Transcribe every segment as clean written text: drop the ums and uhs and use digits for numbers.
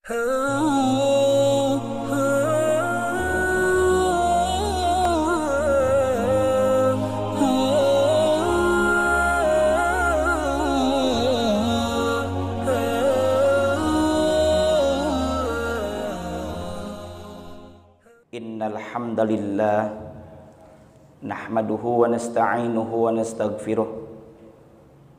Innal hamdalillah nahmaduhu wa nasta'inuhu wa nastaghfiruh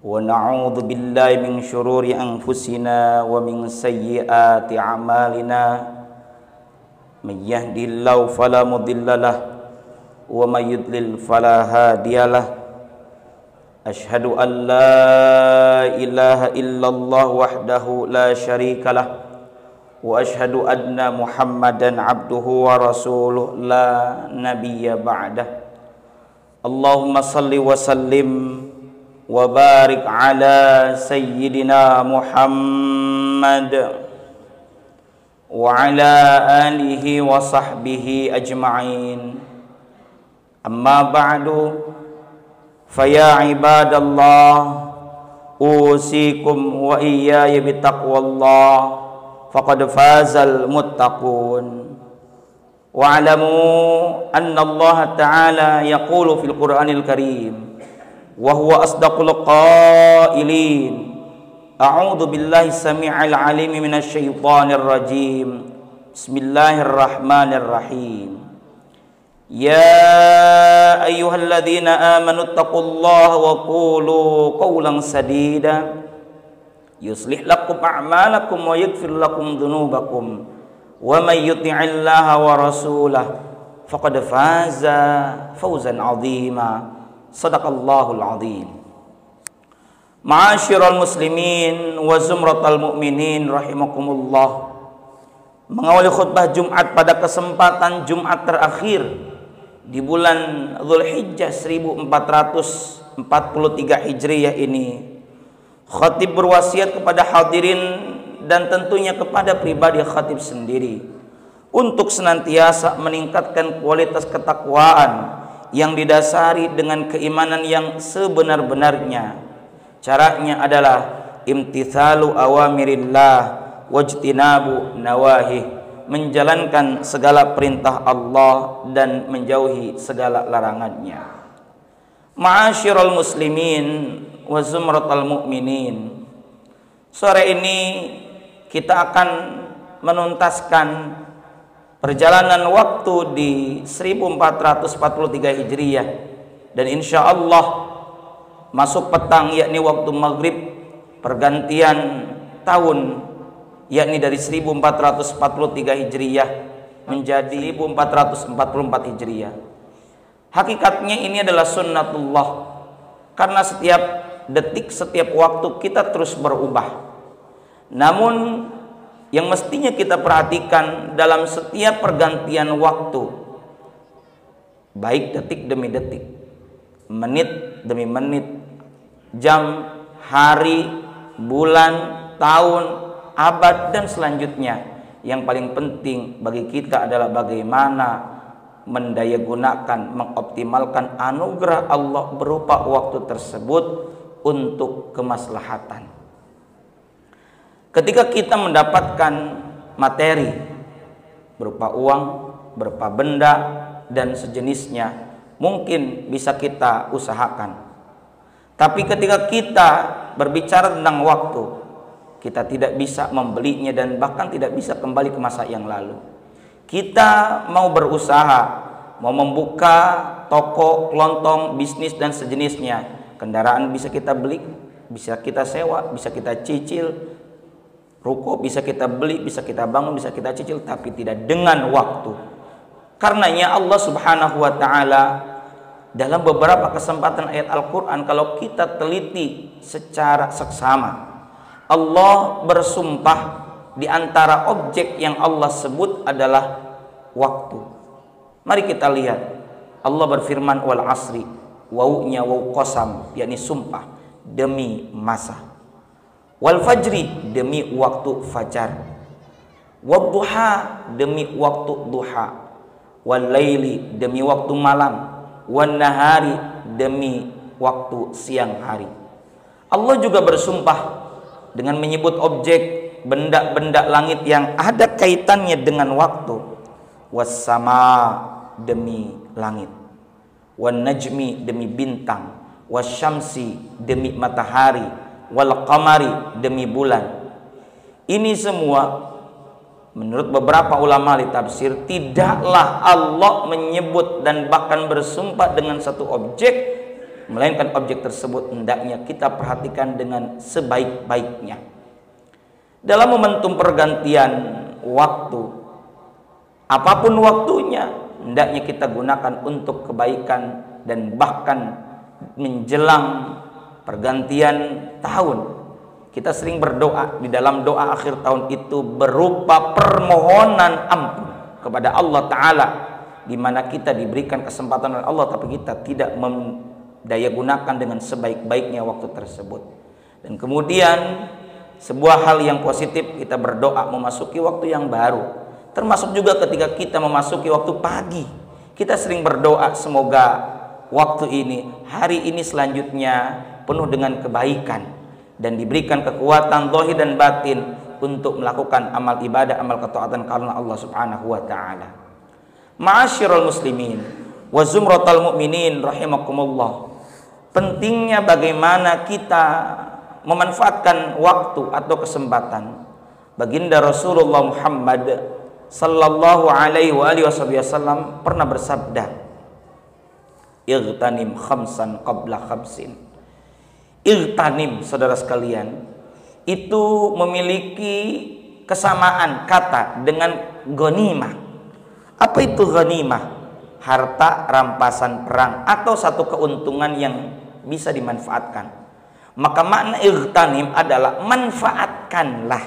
wa na'udzu billahi min syururi anfusina wa min sayyiati a'malina may yahdihillahu fala mudhillalah wa may yudlil fala hadiyalah asyhadu an la ilaha illallah wahdahu la syarikalah wa asyhadu anna Muhammadan abduhu wa rasuluh la nabiyya ba'dah. Allahumma salli wa sallim wa barik ala sayyidina Muhammad wa ala alihi wa sahbihi ajma'in. Amma ba'du, faya ibadallah usikum wa iyaya bitaqwallah faqad fazal muttaqun. Wa'lamu anna Allah ta'ala yaqulu fil Qur'anil Karim wa huwa asdaqul qailin. A'udzu billahi samii'il 'aliim minasy syaithaanir rajiim. Bismillahirrahmanirrahim. Ya ayyuhalladzina amanu taqullaha wa qulu qawlan sadida yuslih lakum a'malakum wa yaghfir lakum dhunubakum wa may yuti'illaha wa rasulahu faqad faza fawzan 'azima. Shadaqallahul 'azim. Ma'asyiral muslimin wa zumratal mu'minin rahimakumullah. Mengawali khutbah Jumat pada kesempatan Jumat terakhir di bulan Dzulhijjah 1443 Hijriah ini, khatib berwasiat kepada hadirin dan tentunya kepada pribadi khatib sendiri untuk senantiasa meningkatkan kualitas ketakwaan yang didasari dengan keimanan yang sebenar-benarnya. Caranya adalah imtithalu awamirillah wajtinabu nawahih, menjalankan segala perintah Allah dan menjauhi segala larangannya. Ma'asyiral muslimin wa zumratal mu'minin, sore ini kita akan menuntaskan perjalanan waktu di 1443 Hijriah dan insya Allah masuk petang, yakni waktu maghrib pergantian tahun, yakni dari 1443 Hijriah menjadi 1444 Hijriah. Hakikatnya ini adalah sunnatullah, karena setiap detik, setiap waktu kita terus berubah. Namun yang mestinya kita perhatikan dalam setiap pergantian waktu, baik detik demi detik, menit demi menit, jam, hari, bulan, tahun, abad dan selanjutnya, yang paling penting bagi kita adalah bagaimana mendayagunakan, mengoptimalkan anugerah Allah berupa waktu tersebut untuk kemaslahatan. Ketika kita mendapatkan materi berupa uang, berupa benda dan sejenisnya, mungkin bisa kita usahakan. Tapi ketika kita berbicara tentang waktu, kita tidak bisa membelinya dan bahkan tidak bisa kembali ke masa yang lalu. Kita mau berusaha, mau membuka toko, kelontong, bisnis dan sejenisnya, kendaraan bisa kita beli, bisa kita sewa, bisa kita cicil, ruko bisa kita beli, bisa kita bangun, bisa kita cicil, tapi tidak dengan waktu. Karenanya Allah Subhanahu wa ta'ala dalam beberapa kesempatan ayat Al-Quran, kalau kita teliti secara seksama, Allah bersumpah di antara objek yang Allah sebut adalah waktu. Mari kita lihat. Allah berfirman wal asri, wawunya waw qasam, yakni sumpah demi masa. Wal fajri, demi waktu fajar. Wad duha, demi waktu duha. Wal laili, demi waktu malam. Wan nahari, demi waktu siang hari. Allah juga bersumpah dengan menyebut objek benda-benda langit yang ada kaitannya dengan waktu. Was-sama, demi langit. Wan najmi, demi bintang. Wasyamsi, demi matahari. Wal qamari, demi bulan. Ini semua menurut beberapa ulama ahli tafsir, tidaklah Allah menyebut dan bahkan bersumpah dengan satu objek, melainkan objek tersebut hendaknya kita perhatikan dengan sebaik-baiknya. Dalam momentum pergantian waktu, apapun waktunya, hendaknya kita gunakan untuk kebaikan. Dan bahkan menjelang pergantian tahun, kita sering berdoa di dalam doa akhir tahun itu berupa permohonan ampun kepada Allah Ta'ala, di mana kita diberikan kesempatan oleh Allah tapi kita tidak mendayagunakan dengan sebaik-baiknya waktu tersebut. Dan kemudian sebuah hal yang positif, kita berdoa memasuki waktu yang baru, termasuk juga ketika kita memasuki waktu pagi. Kita sering berdoa semoga waktu ini, hari ini selanjutnya penuh dengan kebaikan dan diberikan kekuatan zahir dan batin untuk melakukan amal ibadah, amal ketaatan karena Allah Subhanahu wa taala. Ma'asyiral muslimin wa zumratal mu'minin rahimakumullah. Pentingnya bagaimana kita memanfaatkan waktu atau kesempatan. Baginda Rasulullah Muhammad sallallahu alaihi wasallam pernah bersabda, "Igtanim khamsan qabla khamsin." Igtanim, saudara sekalian, itu memiliki kesamaan kata dengan ghanimah. Apa itu ghanimah? Harta rampasan perang atau satu keuntungan yang bisa dimanfaatkan. Maka makna igtanim adalah manfaatkanlah,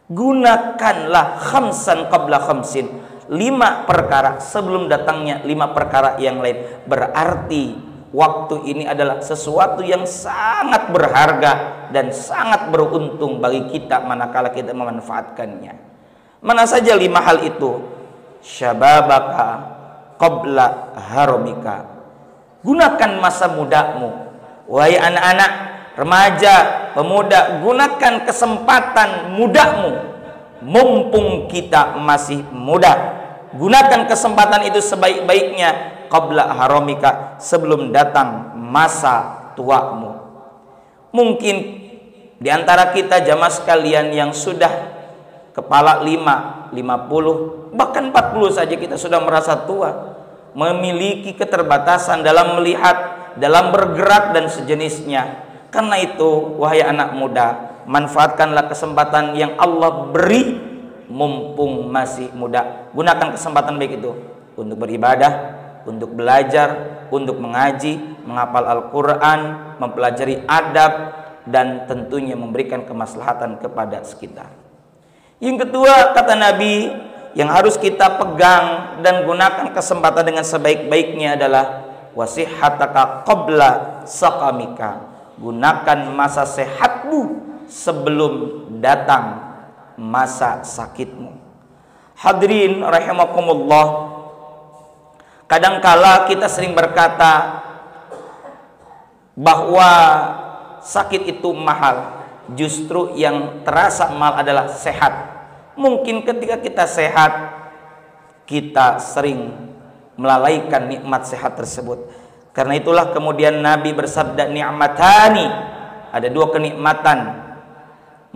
gunakanlah khamsan qabla khamsin, 5 perkara sebelum datangnya 5 perkara yang lain. Berarti waktu ini adalah sesuatu yang sangat berharga dan sangat beruntung bagi kita manakala kita memanfaatkannya. Mana saja 5 hal itu? Syababaka qabla haramika. Gunakan masa mudamu. Wahai anak-anak, remaja, pemuda, gunakan kesempatan mudamu mumpung kita masih muda. Gunakan kesempatan itu sebaik-baiknya qabla haramika, sebelum datang masa tuamu. Mungkin di antara kita jamaah sekalian yang sudah kepala 5, 50, bahkan 40 saja kita sudah merasa tua, memiliki keterbatasan dalam melihat, dalam bergerak dan sejenisnya. Karena itu, wahai anak muda, manfaatkanlah kesempatan yang Allah beri mumpung masih muda. Gunakan kesempatan baik itu untuk beribadah, untuk belajar, untuk mengaji, menghafal Al-Quran, mempelajari adab, dan tentunya memberikan kemaslahatan kepada sekitar. Yang kedua, kata Nabi, yang harus kita pegang dan gunakan kesempatan dengan sebaik-baiknya adalah wasihataka qabla saqamika. Gunakan masa sehatmu sebelum datang masa sakitmu. Hadirin rahimakumullah, kadangkala kita sering berkata bahwa sakit itu mahal. Justru yang terasa mahal adalah sehat. Mungkin ketika kita sehat, kita sering melalaikan nikmat sehat tersebut. Karena itulah kemudian Nabi bersabda, ni'matani, ada 2 kenikmatan.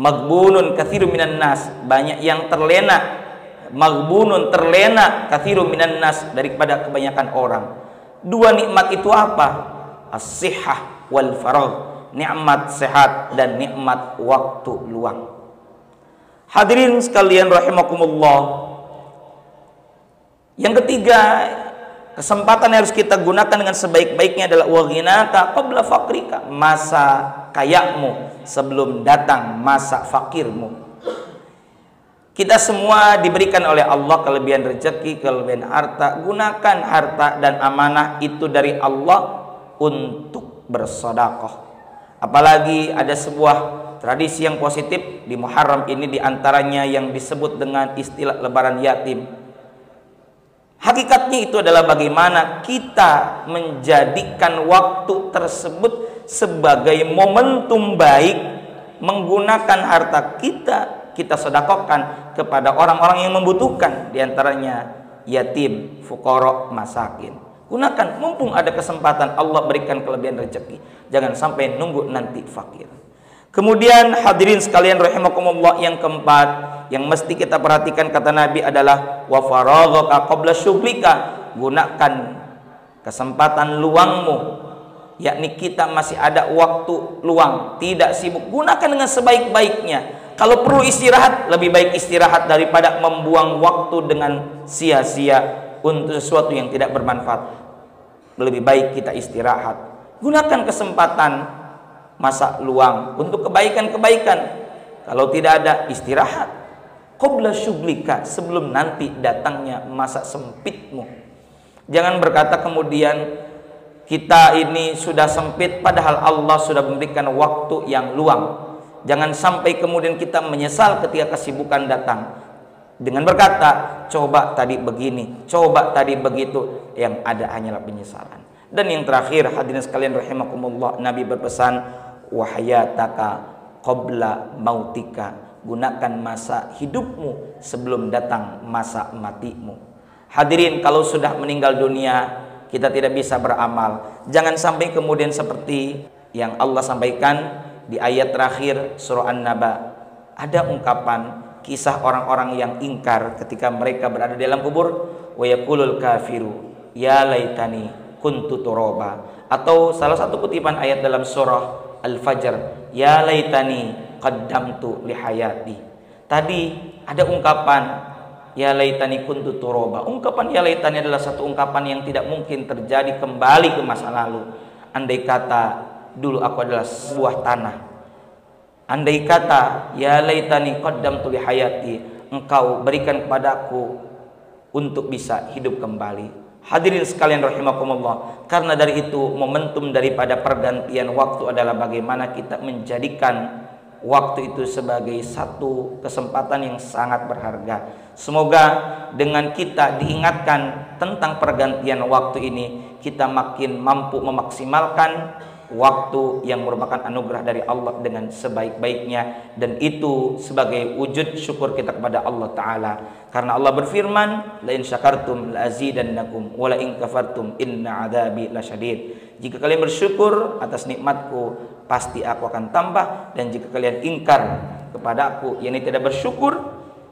Maghbunun katsirun minan nas, banyak yang terlena. Maghbunun, terlena, katsirun minan nas, daripada kebanyakan orang. 2 nikmat itu apa? As-sihhah wal faragh, nikmat sehat dan nikmat waktu luang. Hadirin sekalian rahimakumullah, yang ketiga, kesempatan yang harus kita gunakan dengan sebaik-baiknya adalah waghinaka qabla faqrika, masa kayamu sebelum datang masa fakirmu. Kita semua diberikan oleh Allah kelebihan rezeki, kelebihan harta. Gunakan harta dan amanah itu dari Allah untuk bersedekah. Apalagi ada sebuah tradisi yang positif di Muharram ini, diantaranya yang disebut dengan istilah lebaran yatim. Hakikatnya itu adalah bagaimana kita menjadikan waktu tersebut sebagai momentum baik, menggunakan harta kita kita sedekahkan kepada orang-orang yang membutuhkan, diantaranya yatim, fuqara, masakin. Gunakan mumpung ada kesempatan, Allah berikan kelebihan rezeki. Jangan sampai nunggu nanti fakir. Kemudian hadirin sekalian rahimakumullah, yang keempat yang mesti kita perhatikan kata Nabi adalah wa faraghaka qabla syughlika. Gunakan kesempatan luangmu, yakni kita masih ada waktu luang, tidak sibuk, gunakan dengan sebaik-baiknya. Kalau perlu istirahat, lebih baik istirahat daripada membuang waktu dengan sia-sia untuk sesuatu yang tidak bermanfaat. Lebih baik kita istirahat. Gunakan kesempatan masa luang untuk kebaikan-kebaikan. Kalau tidak ada, istirahat qabla syughlika, sebelum nanti datangnya masa sempitmu. Jangan berkata kemudian kita ini sudah sempit padahal Allah sudah memberikan waktu yang luang. Jangan sampai kemudian kita menyesal ketika kesibukan datang dengan berkata coba tadi begini, coba tadi begitu, yang ada hanyalah penyesalan. Dan yang terakhir hadirin sekalian rahimakumullah, Nabi berpesan wahayataka qabla mautika. Gunakan masa hidupmu sebelum datang masa matimu. Hadirin, kalau sudah meninggal dunia kita tidak bisa beramal. Jangan sampai kemudian seperti yang Allah sampaikan di ayat terakhir surah An-Naba. Ada ungkapan kisah orang-orang yang ingkar ketika mereka berada di dalam kubur. Wa yaqulul kafiru ya laitani kuntu turaba. Atau salah satu kutipan ayat dalam surah Al-Fajr, ya laitani qaddamtu li hayati. Tadi ada ungkapan ya laitani kuntu turaba. Ungkapan ya laitani adalah satu ungkapan yang tidak mungkin terjadi kembali ke masa lalu. Andai kata dulu aku adalah sebuah tanah. Andai kata ya laitani qaddamtu li hayati, engkau berikan kepadaku untuk bisa hidup kembali. Hadirin sekalian rahimakumullah, karena dari itu momentum daripada pergantian waktu adalah bagaimana kita menjadikan waktu itu sebagai satu kesempatan yang sangat berharga. Semoga dengan kita diingatkan tentang pergantian waktu ini, kita makin mampu memaksimalkan waktu yang merupakan anugerah dari Allah dengan sebaik-baiknya, dan itu sebagai wujud syukur kita kepada Allah Ta'ala. Karena Allah berfirman, la in syakartum la azidannakum wa la in kafartum inna adzabi lasyadid. Jika kalian bersyukur atas nikmatku, pasti aku akan tambah, dan jika kalian ingkar kepada aku, yakni tidak bersyukur,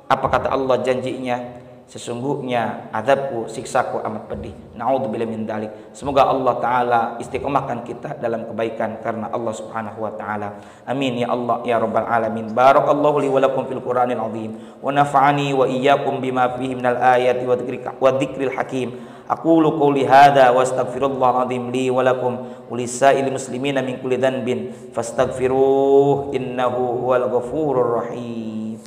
apa kata Allah janjinya? Sesungguhnya azabku, siksaku amat pedih. Na'udzubillah min dzalik. Semoga Allah Ta'ala istiqomahkan kita dalam kebaikan karena Allah Subhanahu wa Ta'ala. Amin ya Allah ya Rabbal alamin. Barakallahu li wa lakum fil Qur'anil azim wa nafa'ani wa iyyakum bima fihi minal ayati wa dzikril hakim. Aqulu qouli hadza wa astaghfirullahal azim li wa lakum wa lisa'il muslimina min kulli dhanbin fastaghfiruhu innahu huwal ghafurur rahim.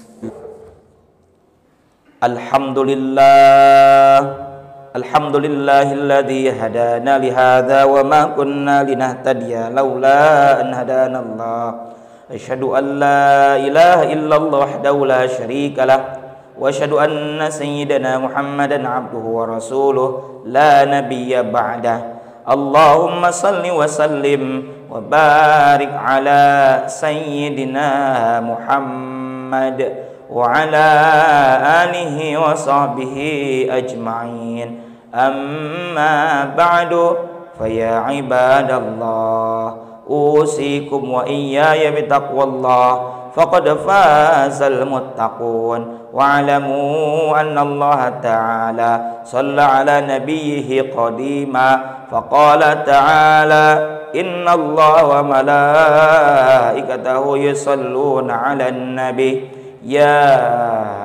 Alhamdulillahilladzi hadana li hadza wa ma kunna linahtadiya laula an hadanallah. Asyhadu an la ilaha illallah wahdahu la syarika lah wa asyhadu anna sayyidana Muhammadan abduhu wa rasuluh la nabiyya ba'dah. Allahumma salli wa sallim wa barik ala sayyidina Muhammad wa ala alihi wa sahbihi ajma'in. Amma ba'du, faya ibadallah, usikum wa iyaya bitaqwallah, faqad fazal muttaqun. Wa'alamu anna Allah ta'ala salla ala nabiyhi qadima, faqala ta'ala inna Allah wa malaikatahu yusalluna ala nabi ya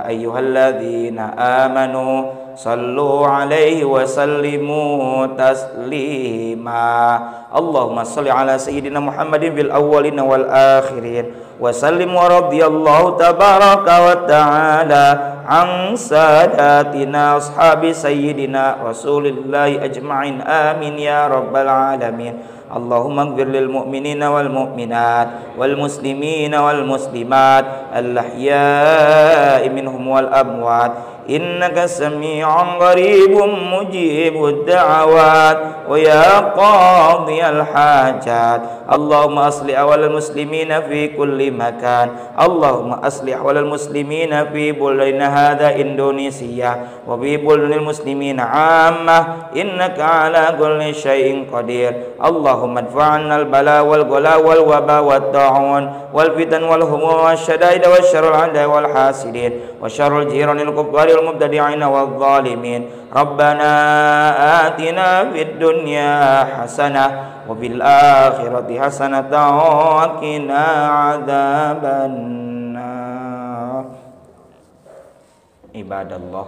ayyuhalladzina amanu sallu alaihi wa sallimu taslima. Allahumma salli ala sayyidina Muhammadin fil awwalin wal akhirin wa sallim wa radiyallahu tabaraka wa ta'ala an sadatina ashabi sayyidina rasulillahi ajma'in. Amin ya rabbal alamin. Allahumma ighfir lil mu'minina wal mu'minat wal muslimina wal muslimat al ahya'i minhum wal amwat إنك سميع قريب مجيب الدعوات ويا قاضي الحاجات اللهم أصلح أحوال المسلمين في كل مكان اللهم أصلح أحوال المسلمين في بلدنا هذا إندونيسيا وفي بلدان المسلمين عامة إنك على كل شيء قدير اللهم ادفع عنا البلاء والغلا والوباء والطاعون والفتن والهموم والشدائد والشر الأعداء والحاسدين وشر الجيران الكفار والمبتدعين والظالمين ربنا آتنا في الدنيا حسنة وفي الآخرة حسنة وقنا عذاب النار عباد الله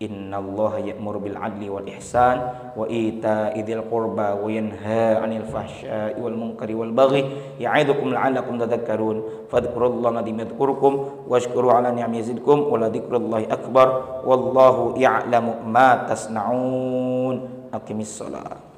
إن الله يأمر بالعدل والإحسان وإيتاء ذي القربى وينهى عن الفحشاء والمنكر والبغي يعظكم لعلكم تذكرون فاذكروا الله العظيم يذكركم واشكروا على نعمه يزدكم ولذكر الله أكبر والله يعلم ما تصنعون أقم الصلاة